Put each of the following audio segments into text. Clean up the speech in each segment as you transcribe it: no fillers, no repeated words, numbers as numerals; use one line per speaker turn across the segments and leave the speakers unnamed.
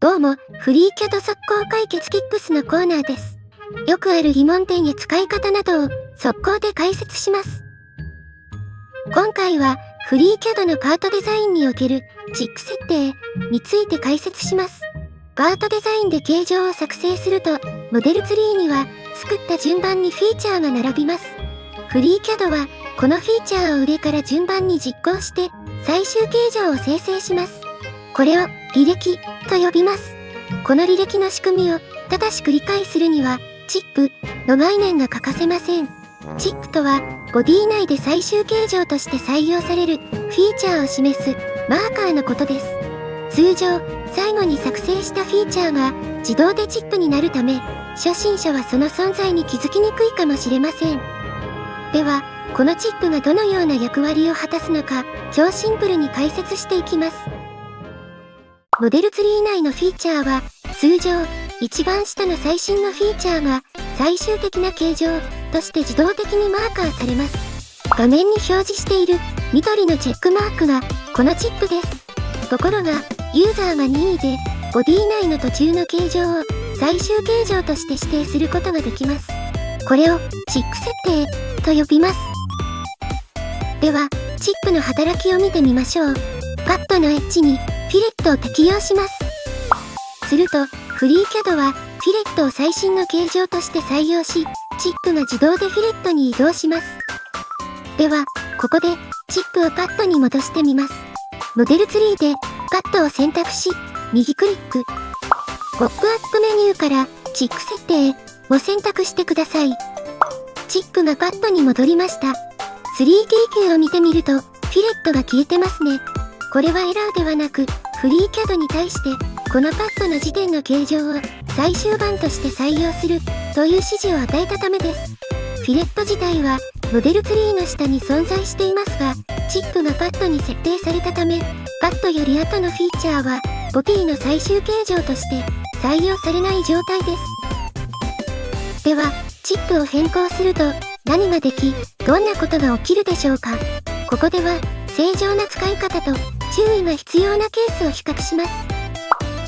どうも、フリーキャド速攻解決Tipsのコーナーです。よくある疑問点や使い方などを速攻で解説します。今回は、フリーキャドのパートデザインにおけるチック設定について解説します。パートデザインで形状を作成すると、モデルツリーには作った順番にフィーチャーが並びます。フリーキャドは、このフィーチャーを上から順番に実行して、最終形状を生成します。これを履歴と呼びます。この履歴の仕組みを正しく理解するには、チップの概念が欠かせません。チップとは、ボディ内で最終形状として採用されるフィーチャーを示すマーカーのことです。通常、最後に作成したフィーチャーが自動でチップになるため、初心者はその存在に気づきにくいかもしれません。では、このチップがどのような役割を果たすのか、超シンプルに解説していきます。モデルツリー内のフィーチャーは、通常、一番下の最新のフィーチャーが最終的な形状として自動的にマーカーされます。画面に表示している緑のチェックマークがこのチップです。ところが、ユーザーが任意でボディ内の途中の形状を最終形状として指定することができます。これをチック設定と呼びます。では、チップの働きを見てみましょう。カットのエッジにフィレットを適用します。すると、フリーキャドはフィレットを最新の形状として採用し、チップが自動でフィレットに移動します。では、ここでチップをパッドに戻してみます。モデルツリーでパッドを選択し、右クリック。ポップアップメニューからチック設定を選択してください。チップがパッドに戻りました。3T キューを見てみると、フィレットが消えてますね。これはエラーではなく、フリーキャドに対して、このパッドの時点の形状を最終版として採用するという指示を与えたためです。フィレット自体はモデルツリーの下に存在していますが、チップがパッドに設定されたため、パッドより後のフィーチャーはボディの最終形状として採用されない状態です。では、チップを変更すると何ができ、どんなことが起きるでしょうか。ここでは、正常な使い方と注意が必要なケースを比較します。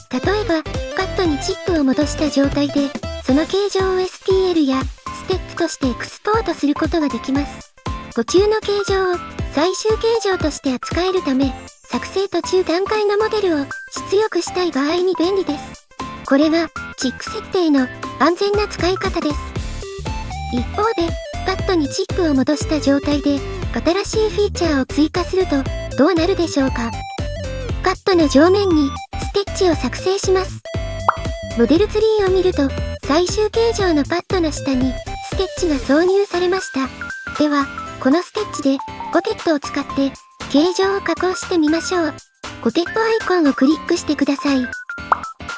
例えば、カットにチップを戻した状態で、その形状を STL やステップとしてエクスポートすることができます。途中の形状を最終形状として扱えるため、作成途中段階のモデルを出力したい場合に便利です。これがチック設定の安全な使い方です。一方で、カットにチップを戻した状態で、新しいフィーチャーを追加するとどうなるでしょうか。カットの上面にステッチを作成します。モデルツリーを見ると、最終形状のパッドの下にステッチが挿入されました。では、このステッチでポケットを使って形状を加工してみましょう。ポケットアイコンをクリックしてください。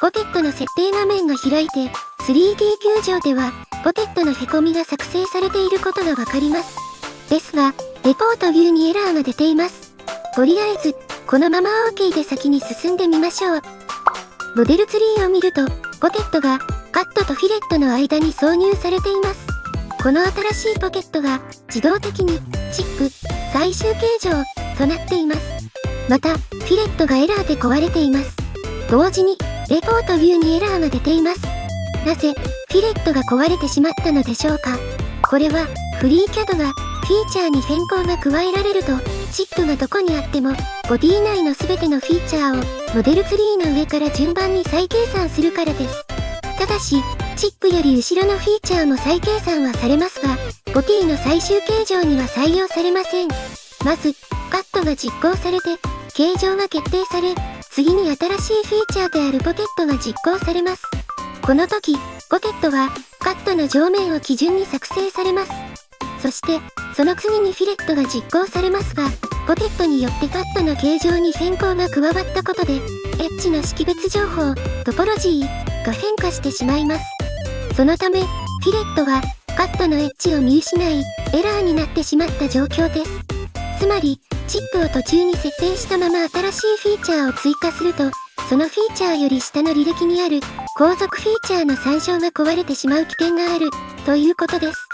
ポケットの設定画面が開いて、3D キュー上ではポケットのへこみが作成されていることがわかります。ですが、レポートビューにエラーが出ています。とりあえず、このまま OK で先に進んでみましょう。モデルツリーを見ると、ポケットがカットとフィレットの間に挿入されています。この新しいポケットが自動的にチップ最終形状となっています。また、フィレットがエラーで壊れています。同時に、レポートビューにエラーが出ています。なぜ、フィレットが壊れてしまったのでしょうか。これは、フリーキャドがフィーチャーに変更が加えられると、チップがどこにあっても、ボディ内のすべてのフィーチャーをモデルツリーの上から順番に再計算するからです。ただし、チップより後ろのフィーチャーも再計算はされますが、ボディの最終形状には採用されません。まず、カットが実行されて、形状が決定され、次に新しいフィーチャーであるポケットが実行されます。この時、ポケットはカットの上面を基準に作成されます。そして、その次にフィレットが実行されますが、ポケットによってカットの形状に変更が加わったことで、エッジの識別情報、トポロジーが変化してしまいます。そのため、フィレットはカットのエッジを見失い、エラーになってしまった状況です。つまり、チップを途中に設定したまま新しいフィーチャーを追加すると、そのフィーチャーより下の履歴にある後続フィーチャーの参照が壊れてしまう危険があるということです。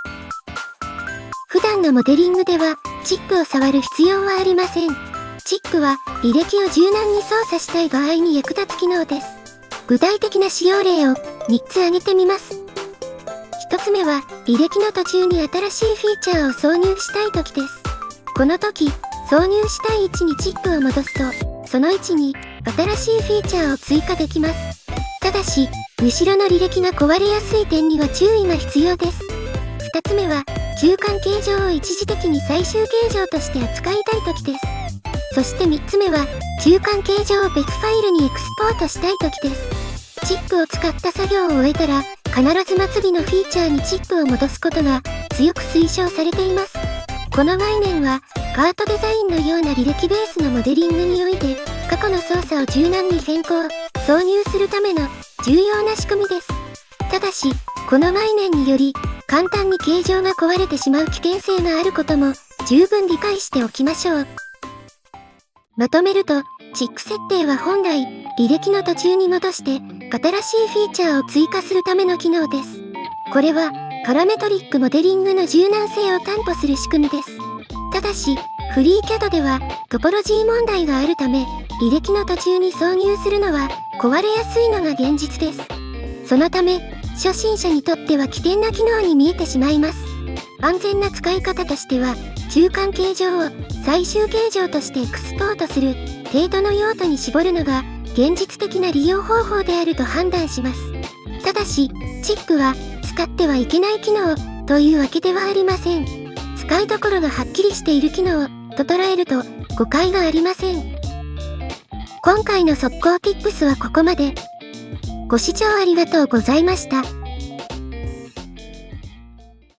普段のモデリングではチップを触る必要はありません。チップは履歴を柔軟に操作したい場合に役立つ機能です。具体的な使用例を3つ挙げてみます。1つ目は、履歴の途中に新しいフィーチャーを挿入したいときです。この時、挿入したい位置にチップを戻すと、その位置に新しいフィーチャーを追加できます。ただし、後ろの履歴が壊れやすい点には注意が必要です。2つ目は、中間形状を一時的に最終形状として扱いたいときです。そして3つ目は、中間形状を別ファイルにエクスポートしたいときです。チップを使った作業を終えたら、必ず末尾のフィーチャーにチップを戻すことが強く推奨されています。この概念は、カートデザインのような履歴ベースのモデリングにおいて、過去の操作を柔軟に変更、挿入するための重要な仕組みです。ただし、この概念により、簡単に形状が壊れてしまう危険性があることも十分理解しておきましょう。まとめると、チック設定は本来、履歴の途中に戻して、新しいフィーチャーを追加するための機能です。これは、パラメトリックモデリングの柔軟性を担保する仕組みです。ただし、フリーCADではトポロジー問題があるため、履歴の途中に挿入するのは壊れやすいのが現実です。そのため、初心者にとっては危険な機能に見えてしまいます。安全な使い方としては、中間形状を最終形状としてエクスポートする程度の用途に絞るのが現実的な利用方法であると判断します。ただし、チップは使ってはいけない機能というわけではありません。使いどころがはっきりしている機能と捉えると誤解がありません。今回の速攻 Tips はここまで。ご視聴ありがとうございました。